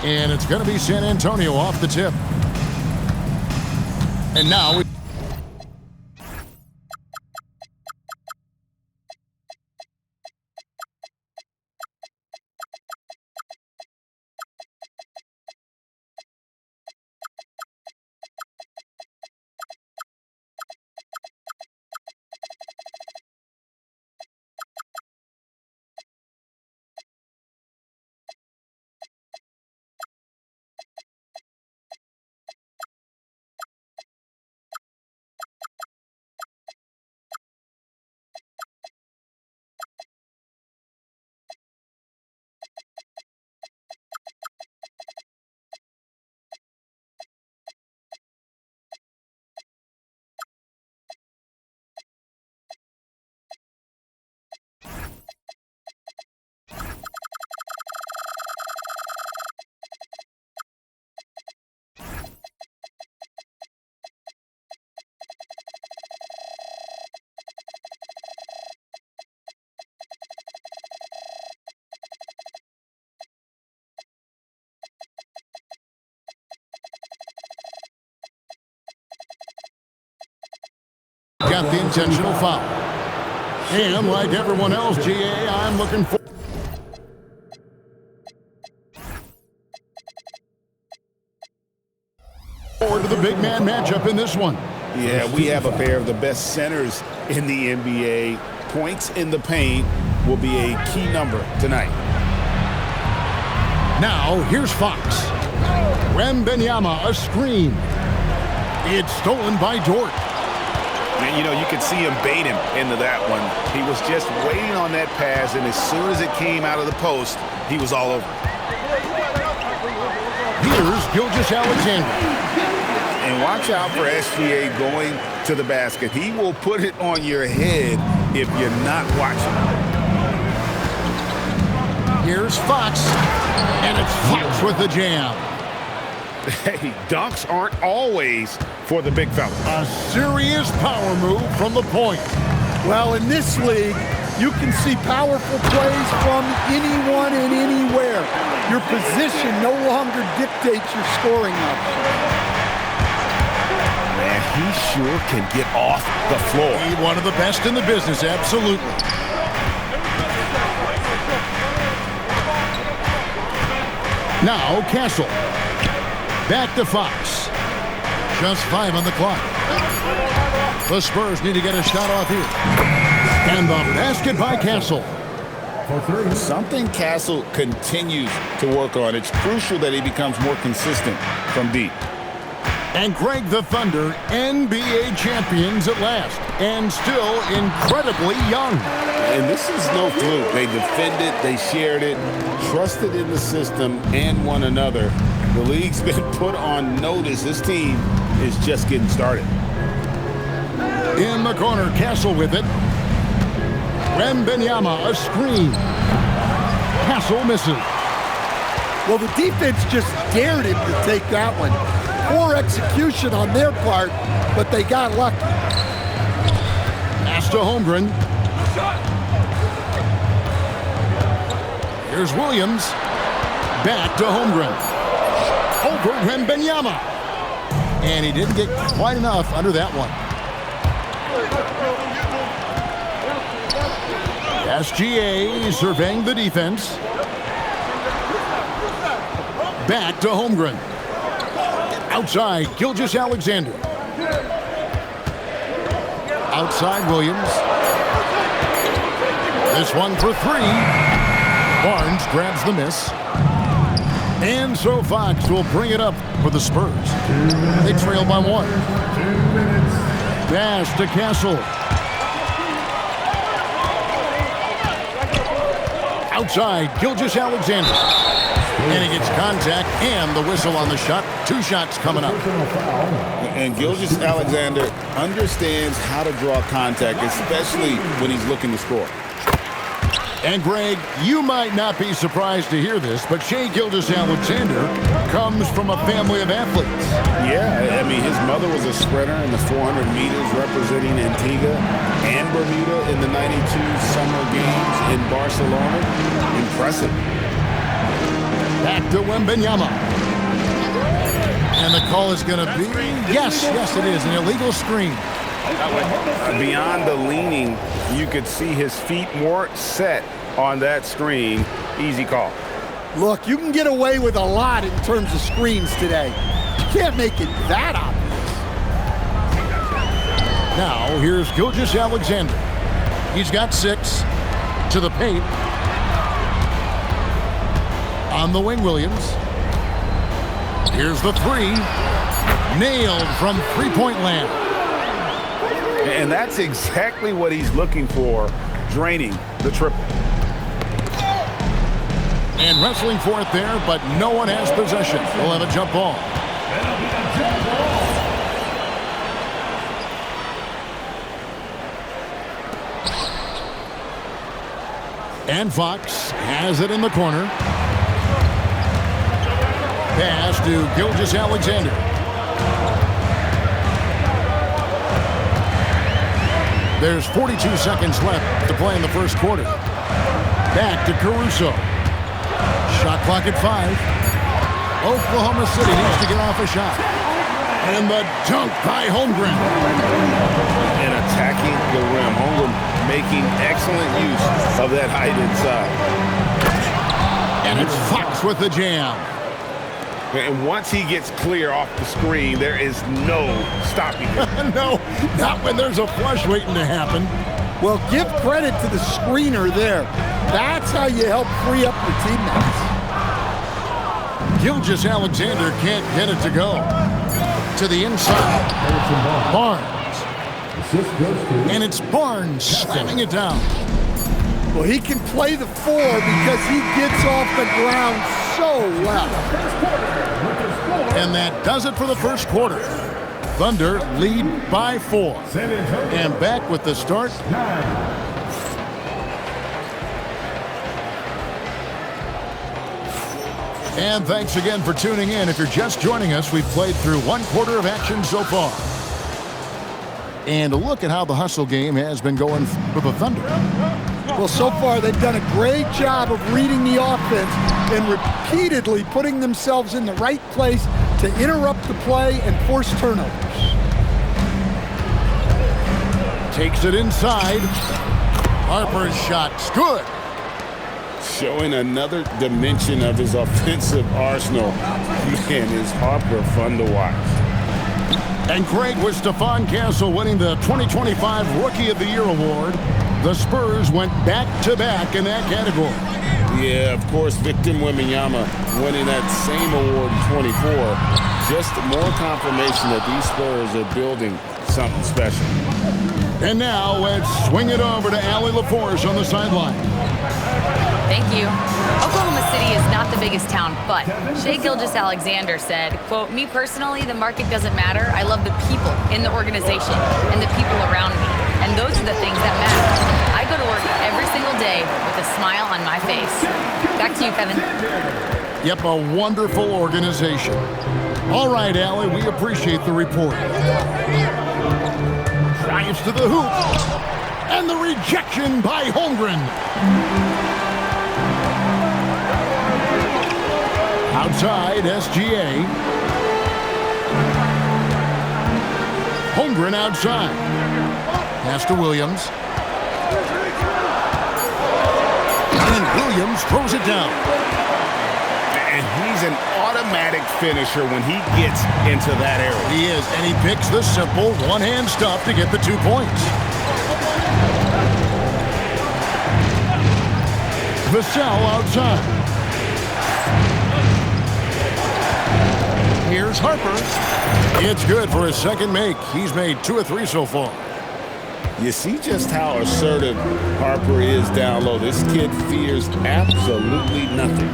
And it's going to be San Antonio off the tip. And now we got the intentional foul. And like everyone else, GA, I'm looking forward to the big man matchup in this one. Yeah, we have a pair of the best centers in the NBA. Points in the paint will be a key number tonight. Now, here's Fox. Wembanyama, a screen. It's stolen by Dort. And, you know, you could see him bait him into that one. He was just waiting on that pass, and as soon as it came out of the post, he was all over. Here's Gilgeous-Alexander. And watch out for SGA going to the basket. He will put it on your head if you're not watching. Here's Fox, and it's Fox with the jam. Hey, dunks aren't always for the big fella. A serious power move from the point. Well, in this league, you can see powerful plays from anyone and anywhere. Your position no longer dictates your scoring options. Man, he sure can get off the floor. He's one of the best in the business, absolutely. Now, Castle. Back to Fox. Just 5 on the clock. The Spurs need to get a shot off here. And the basket by Castle. Something Castle continues to work on. It's crucial that he becomes more consistent from deep. And Greg, the Thunder, NBA champions at last. And still incredibly young. And this is no fluke. They defended, they shared it, trusted in the system and one another. The league's been put on notice. This team is just getting started. In the corner, Castle with it. Wembanyama, a screen. Castle misses. Well, the defense just dared him to take that one. Poor execution on their part, but they got lucky. Pass to Holmgren. Here's Williams. Back to Holmgren. Over Wembanyama. And he didn't get quite enough under that one. SGA surveying the defense. Back to Holmgren. Outside, Gilgeous-Alexander. Outside, Williams. This one for 3. Barnes grabs the miss. And so Fox will bring it up for the Spurs. They trail by 1. Pass to Castle. Outside, Gilgeous-Alexander. And he gets contact and the whistle on the shot. 2 shots coming up. And Gilgeous-Alexander understands how to draw contact, especially when he's looking to score. And Greg, you might not be surprised to hear this, but Shai Gilgeous-Alexander comes from a family of athletes. Yeah, I mean, his mother was a sprinter in the 400 meters representing Antigua and Bermuda in the 92 Summer Games in Barcelona. Impressive. Back to Wembanyama. And the call is going to be, yes, it is, an illegal screen. Beyond the leaning, you could see his feet more set on that screen. Easy call. Look, you can get away with a lot in terms of screens today. You can't make it that obvious. Now, here's Gilgeous-Alexander. He's got 6 to the paint. On the wing, Williams. Here's the 3. Nailed from three-point land. And that's exactly what he's looking for, draining the triple. And wrestling for it there, but no one has possession. We'll have a jump ball. And Fox has it in the corner. Pass to Gilgeous-Alexander. There's 42 seconds left to play in the first quarter. Back to Caruso. Shot clock at 5. Oklahoma City needs to get off a shot. And the dunk by Holmgren. And attacking the rim. Holmgren making excellent use of that height inside. And it's Fox with the jam. And once he gets clear off the screen, there is no stopping him. No, not when there's a flush waiting to happen. Well, give credit to the screener there. That's how you help free up your teammates. Gilgeous-Alexander can't get it to go. To the inside. Barnes. And it's Barnes stemming it down. Well, he can play the 4 because he gets off the ground so well. And that does it for the first quarter. Thunder lead by 4. And back with the start. And thanks again for tuning in. If you're just joining us, we've played through 1 quarter of action so far. And look at how the hustle game has been going for the Thunder. Well, so far they've done a great job of reading the offense and repeatedly putting themselves in the right place to interrupt the play and force turnovers. Takes it inside. Harper's shot's good. Showing another dimension of his offensive arsenal. Man, is Harper fun to watch. And Greg, with Stephon Castle winning the 2025 Rookie of the Year award, the Spurs went back-to-back in that category. Yeah, of course, Victor Wembanyama winning that same award in 24. Just more confirmation that these Spurs are building something special. And now let's swing it over to Allie LaForce on the sideline. Thank you. Oklahoma City is not the biggest town, but Shai Gilgeous-Alexander said, quote, "Me personally, the market doesn't matter. I love the people in the organization and the people around me. And those are the things that matter. I go to work every single day with a smile on my face." Back to you, Kevin. Yep, a wonderful organization. All right, Allie, we appreciate the report. Drives to the hoop. And the rejection by Holmgren. Outside, SGA. Holmgren outside. Pass to Williams. And Williams throws it down. And he's an automatic finisher when he gets into that area. He is, and he picks the simple one-hand stuff to get the 2 points. Vassell outside. Here's Harper. It's good for his second make. He's made 2 of 3 so far. You see just how assertive Harper is down low. This kid fears absolutely nothing.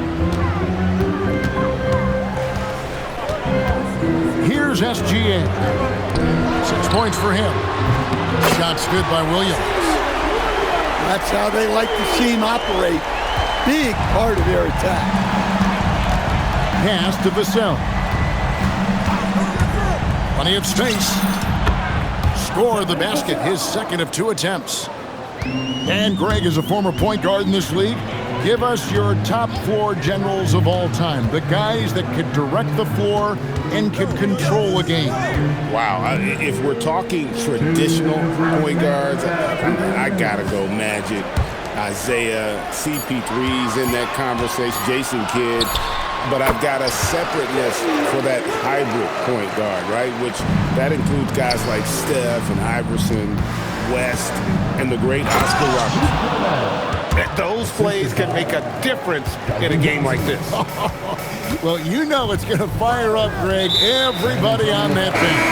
Here's SGA. 6 points for him. Shot's good by Williams. That's how they like to see him operate. Big part of their attack. Pass to Vassell. Plenty of space. Score the basket, his second of 2 attempts. And Greg is a former point guard in this league. Give us your top floor generals of all time, the guys that could direct the floor and could control a game. Wow, if we're talking traditional point guards, I gotta go Magic, Isaiah, CP3's in that conversation, Jason Kidd. But I've got a separateness for that hybrid point guard, right? Which that includes guys like Steph and Iverson, West, and the great Oscar Robertson. Those plays can make a difference in a game like this. Well, you know it's going to fire up, Greg, everybody on that bench.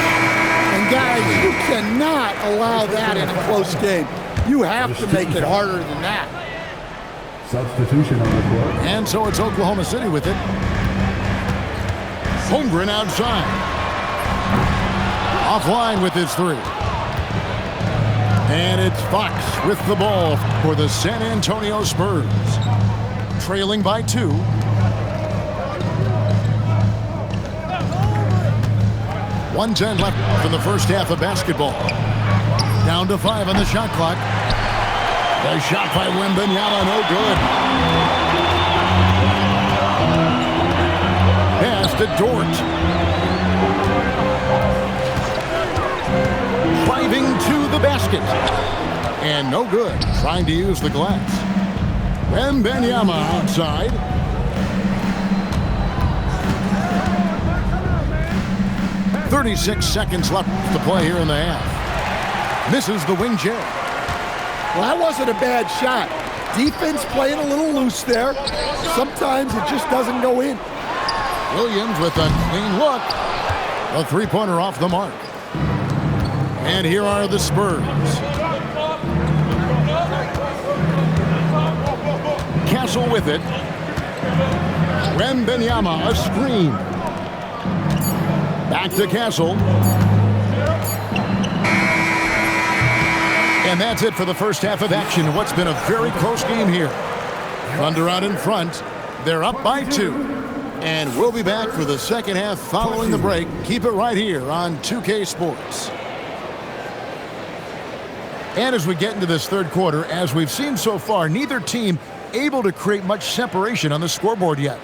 And guys, you cannot allow that in a close game. You have to make it harder than that. Substitution on the court. And so it's Oklahoma City with it. Holmgren outside. Offline with his three. And it's Fox with the ball for the San Antonio Spurs. Trailing by 2. .110 left from the first half of basketball. Down to 5 on the shot clock. The shot by Wembanyama, no good. Pass to Dort. Driving to the basket. And no good. Trying to use the glass. Wembanyama outside. .36 seconds left to play here in the half. Misses the wing chair. Well, that wasn't a bad shot. Defense playing a little loose there. Sometimes it just doesn't go in. Williams with a clean look. A three-pointer off the mark. And here are the Spurs. Castle with it. Wembanyama, a screen. Back to Castle. And that's it for the first half of action. What's been a very close game here. Thunder out in front. They're up by 2. And we'll be back for the second half following the break. Keep it right here on 2K Sports. And as we get into this third quarter, as we've seen so far, neither team able to create much separation on the scoreboard yet.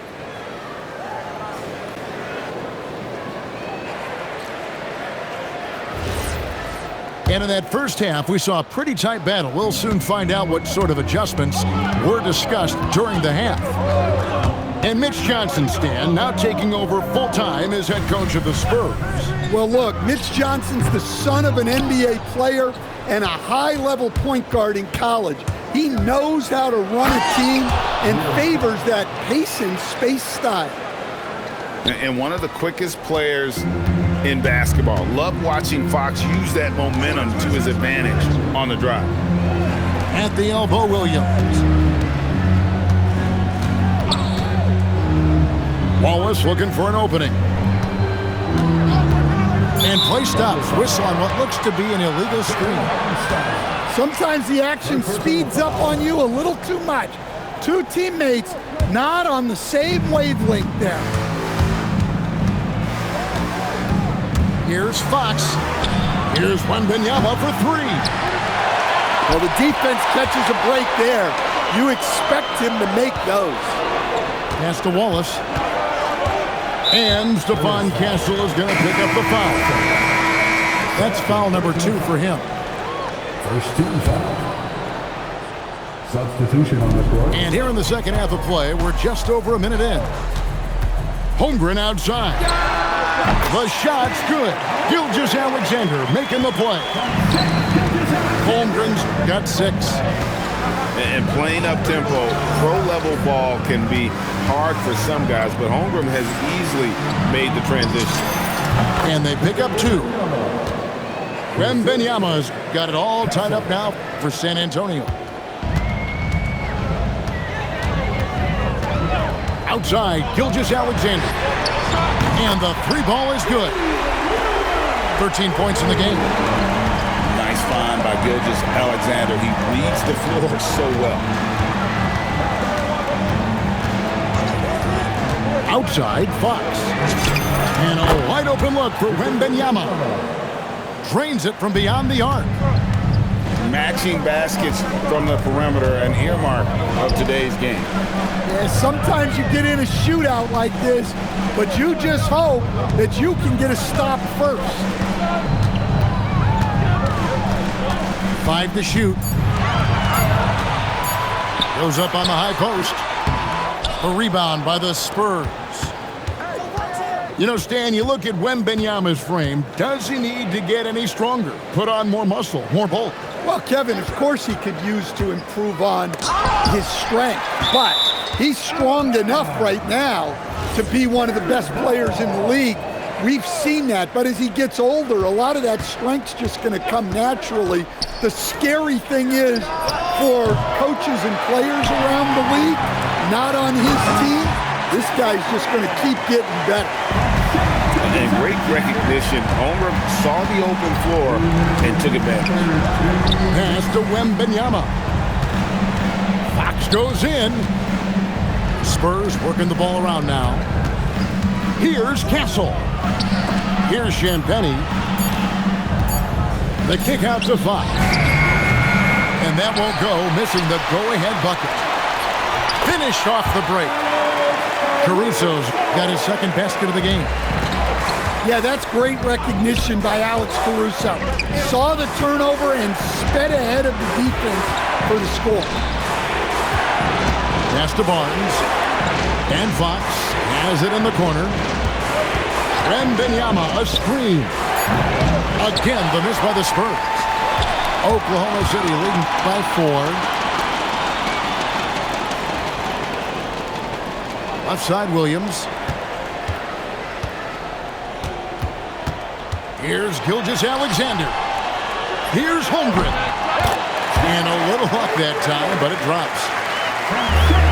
And in that first half, we saw a pretty tight battle. We'll soon find out what sort of adjustments were discussed during the half. And Mitch Johnson, Stan, now taking over full-time as head coach of the Spurs. Well, look, Mitch Johnson's the son of an NBA player and a high-level point guard in college. He knows how to run a team and favors that pace and space style. And one of the quickest players in basketball. Love watching Fox use that momentum to his advantage on the drive. At the elbow, Williams. Wallace looking for an opening. And play stops. Whistle on what looks to be an illegal screen. Sometimes the action speeds up on you a little too much. Two teammates not on the same wavelength there. Here's Fox. Here's Wembanyama for 3. Well, the defense catches a break there. You expect him to make those. Pass to Wallace. And Stephon Castle is going to pick up the foul. That's foul number 2 for him. First team foul. Substitution on the court. And here in the second half of play, we're just over a minute in. Holmgren outside. The shot's good. Gilgeous-Alexander making the play. Holmgren's got 6. And playing up-tempo, pro-level ball can be hard for some guys, but Holmgren has easily made the transition. And they pick up 2. Wembanyama's got it all tied up now for San Antonio. Outside, Gilgeous-Alexander. And the 3 ball is good. 13 points in the game. Nice find by Gilgeous-Alexander. He reads the floor so well. Outside, Fox. And a wide open look for Wembanyama. Drains it from beyond the arc. matching baskets from the perimeter, an earmark of today's game. Yeah, sometimes you get in a shootout like this, but you just hope that you can get a stop first. 5 to shoot. Goes up on the high post. A rebound by the Spurs. You know, Stan, you look at Wembanyama's frame. Does he need to get any stronger? Put on more muscle, more bulk? Well, Kevin, of course he could use to improve on his strength, but he's strong enough right now to be one of the best players in the league. We've seen that, but as he gets older, a lot of that strength's just going to come naturally. The scary thing is for coaches and players around the league, not on his team, this guy's just going to keep getting better. And great recognition. Homer saw the open floor and took advantage. Pass to Wembanyama. Fox goes in. Spurs working the ball around now. Here's Castle. Here's Champagnie. The kick out to Fox. And that won't go, missing the go-ahead bucket. Finished off the break. Caruso's got his second basket of the game. Yeah, that's great recognition by Alex Caruso. Saw the turnover and sped ahead of the defense for the score. Pass to Barnes. And Fox has it in the corner. Wembanyama, a screen. Again, the miss by the Spurs. Oklahoma City leading by 4. Left side, Williams. Here's Gilgeous-Alexander. Here's Holmgren. And a little luck that time, but it drops.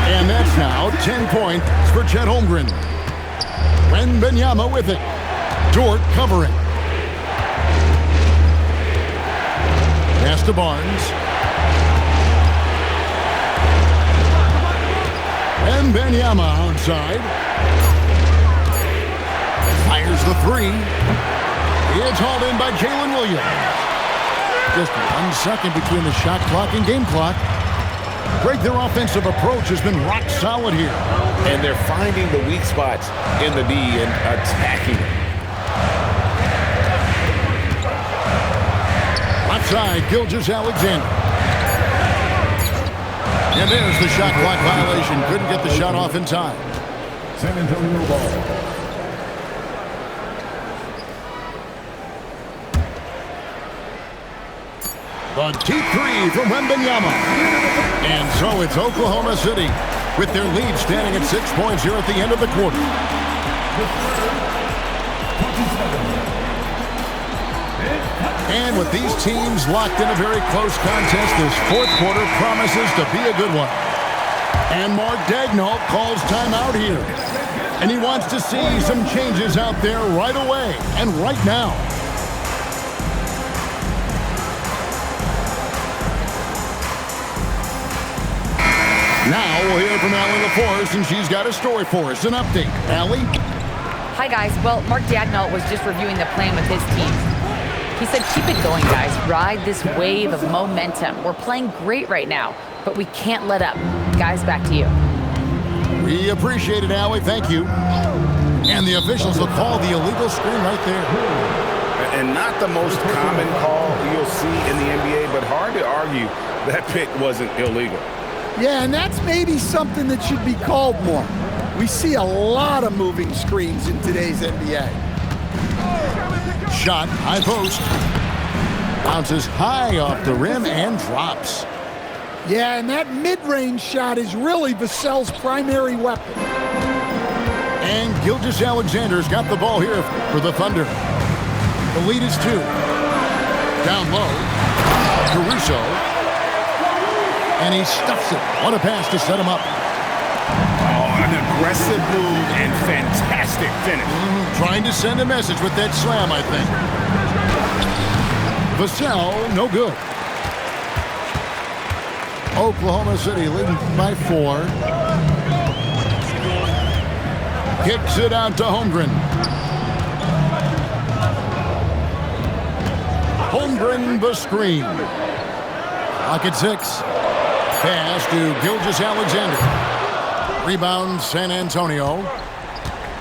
And that's now 10 points for Chet Holmgren. Wembanyama with it. Dort covering. Pass to Barnes. Wembanyama outside. Fires the 3. It's hauled in by Jalen Williams. Just 1 second between the shot clock and game clock. Greg, their offensive approach has been rock solid here. And they're finding the weak spots in the D and attacking it. Left side, Gilgeous-Alexander. And there's the shot clock violation. Couldn't get the shot off in time. San Antonio ball. The deep 3 from Wembanyama. And so it's Oklahoma City with their lead standing at 6 points here at the end of the quarter. And with these teams locked in a very close contest, this fourth quarter promises to be a good one. And Mark Daigneault calls timeout here. And he wants to see some changes out there right away and right now. Now we'll hear from Allie LaForce, and she's got a story for us. An update. Allie? Hi, guys. Well, Mark Daigneault was just reviewing the plan with his team. He said, keep it going, guys. Ride this wave of momentum. We're playing great right now, but we can't let up. Guys, back to you. We appreciate it, Allie. Thank you. And the officials will call the illegal screen right there. And not the most common call you'll see in the NBA, but hard to argue that pick wasn't illegal. Yeah, and that's maybe something that should be called more. We see a lot of moving screens in today's NBA. Shot, high post. Bounces high off the rim and drops. Yeah, and that mid-range shot is really Vassell's primary weapon. And Gilgeous-Alexander's got the ball here for the Thunder. The lead is 2. Down low. Caruso. And he stuffs it. What a pass to set him up. Oh, an aggressive move and fantastic finish. Trying to send a message with that slam, I think. Vassell, no good. Oklahoma City leading by 4. Kicks it out to Holmgren. Holmgren the screen. Clock at 6. Pass to Gilgeous-Alexander. Rebound, San Antonio.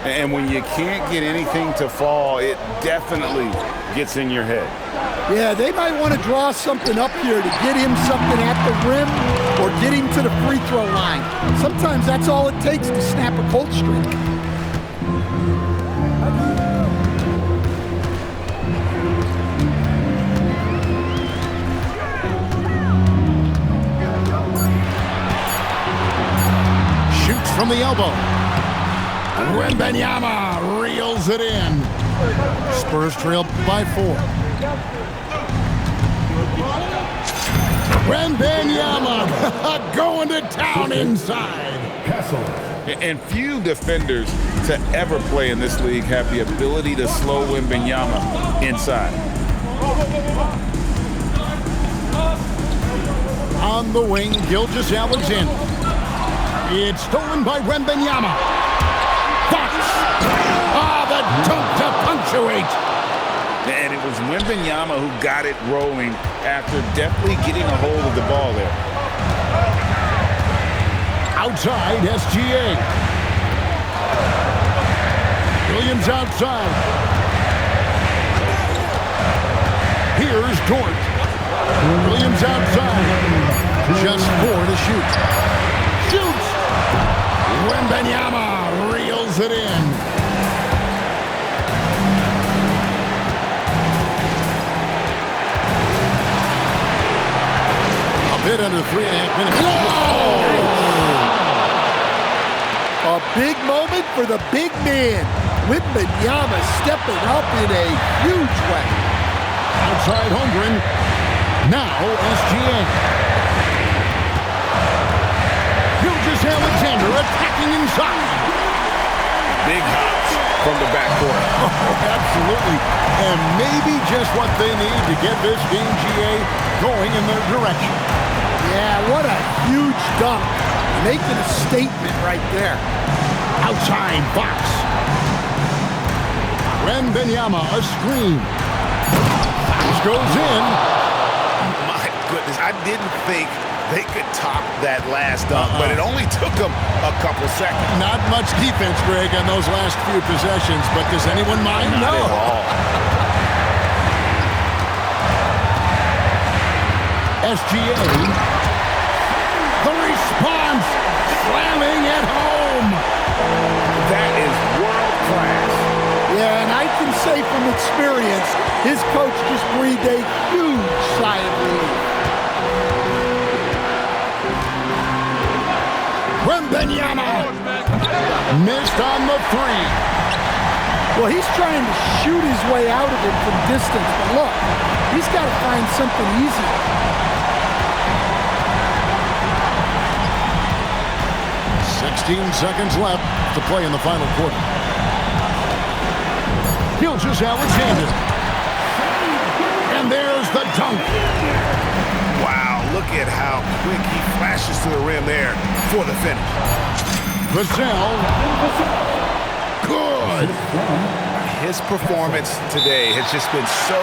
And when you can't get anything to fall, it definitely gets in your head. Yeah, they might want to draw something up here to get him something at the rim or get him to the free throw line. Sometimes that's all it takes to snap a cold streak. Shoots from the elbow. Wembanyama reels it in. Spurs trail by 4. Wembanyama going to town inside. Castle. And few defenders to ever play in this league have the ability to slow Wembanyama inside. On the wing, Gilgeous-Alexander. It's stolen by Wembanyama. Fox. The dunk to punctuate. And it was Wembanyama who got it rolling after definitely getting a hold of the ball there. Outside, SGA. Williams outside. Here's Dort. Williams outside. Just 4 to shoot. Shoots. Wembanyama reels it in. A bit under 3.5 minutes. A big moment for the big man. Wembanyama stepping up in a huge way. Outside Holmgren. Now SGA. Gilgeous-Alexander attacking inside. Big hops from the backcourt. Oh, absolutely. And maybe just what they need to get this Team GA going in their direction. Yeah, what a huge dunk. Making a statement right there. Outside Fox. Wembanyama, a screen. Fox goes in. My goodness, I didn't think they could top that last dunk, but it only took them a couple seconds. Not much defense, Greg, on those last few possessions, but does anyone mind? Not at all. SGA. The response. Slamming at home. That is world class. Yeah, and I can say from experience, his coach just breathed a huge sigh of relief. Wembanyama missed on the 3. Well, he's trying to shoot his way out of it from distance, but look, he's got to find something easy. Seconds left to play in the final quarter. Gilgeous-Alexander. And there's the dunk. Wow, look at how quick he flashes to the rim there for the finish. Vassell. Good. His performance today has just been so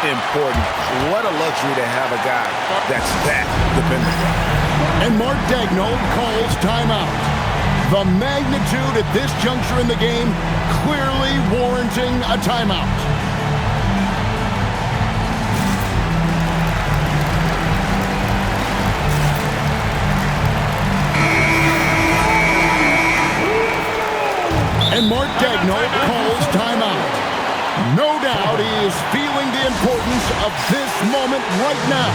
important. What a luxury to have a guy that's that dependable. And Mark Daigneault calls timeout. The magnitude at this juncture in the game clearly warranting a timeout. And Mark Daigneault calls timeout. No doubt he is feeling the importance of this moment right now.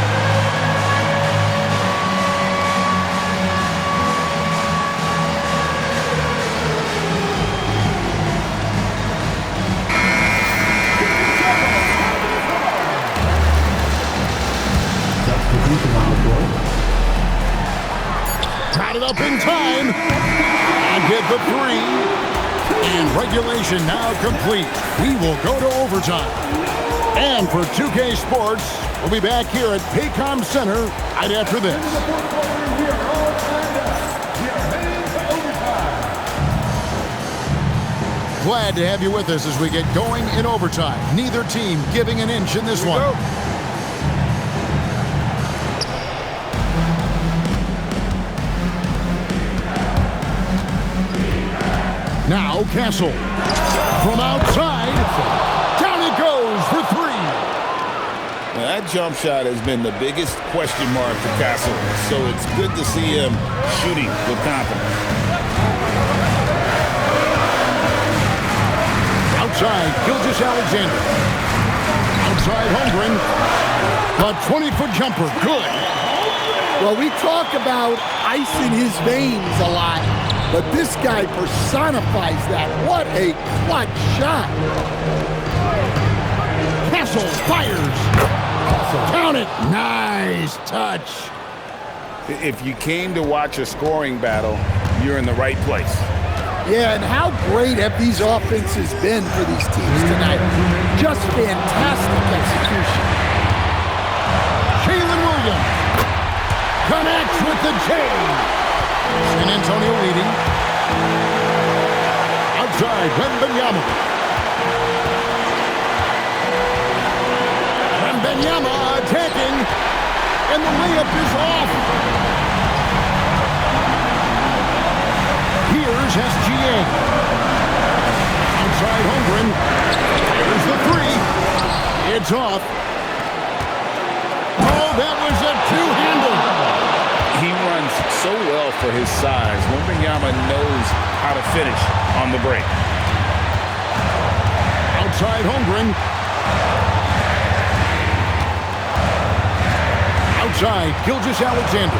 Got it up in time. And get the 3. And regulation now complete. We will go to overtime. And for 2K Sports, we'll be back here at Paycom Center right after this. Glad to have you with us as we get going in overtime. Neither team giving an inch in this one. Now Castle. From outside. Down it goes for three. Well, that jump shot has been the biggest question mark for Castle, so it's good to see him shooting with confidence. Outside, Gilgeous-Alexander. Outside, Holmgren. A 20-foot jumper, good. Well, we talk about ice in his veins a lot, but this guy personifies that. What a clutch shot. Castle fires. Count it. Nice touch. If you came to watch a scoring battle, you're in the right place. Yeah, and how great have these offenses been for these teams tonight? Just fantastic execution. Jalen Williams connects with the J. San Antonio leading. Outside, Wembanyama. Wembanyama attacking, and the layup is off. Here's SGA. Outside Holmgren. Here's the three. It's off. Oh, that was a two-hander. He runs so well for his size. Wembanyama knows how to finish on the break. Outside Holmgren. Outside Gilgeous-Alexander.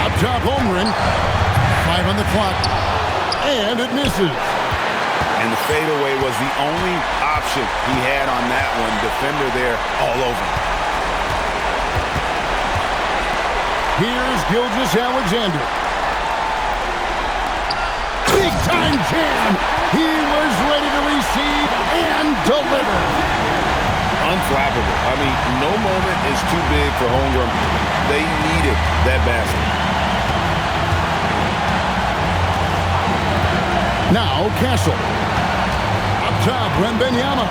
Up top Holmgren. 5 on the clock. And it misses. And the fadeaway was the only option he had on that one. Defender there all over. Here's Gilgeous-Alexander. Big time jam. He was ready to receive and deliver. Unflappable. I mean, no moment is too big for Holmgren. They needed that basket. Now Castle. Up top, Wembanyama.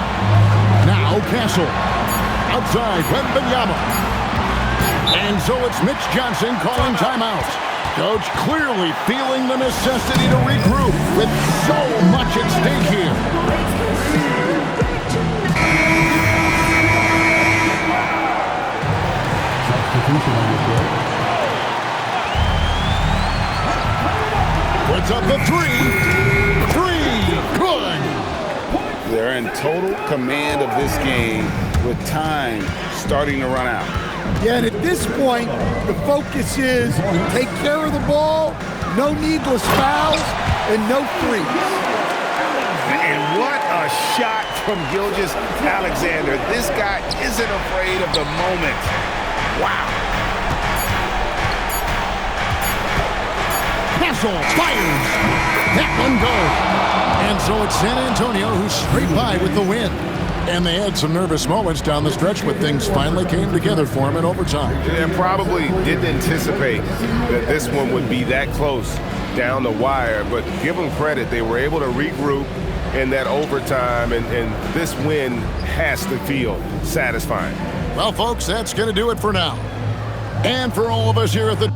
Now Castle. Outside, Wembanyama. And so it's Mitch Johnson calling timeout. Coach clearly feeling the necessity to regroup with so much at stake here. Puts up the three. Good. They're in total command of this game with time starting to run out. Yeah, and at this point, the focus is take care of the ball, no needless fouls, and no threes. And what a shot from Gilgeous-Alexander. This guy isn't afraid of the moment. Wow. Castle fires. That one goes. And so it's San Antonio who's straight by with the win. And they had some nervous moments down the stretch, but things finally came together for them in overtime. And probably didn't anticipate that this one would be that close down the wire, but give them credit. They were able to regroup in that overtime, and this win has to feel satisfying. Well, folks, that's going to do it for now. And for all of us here at the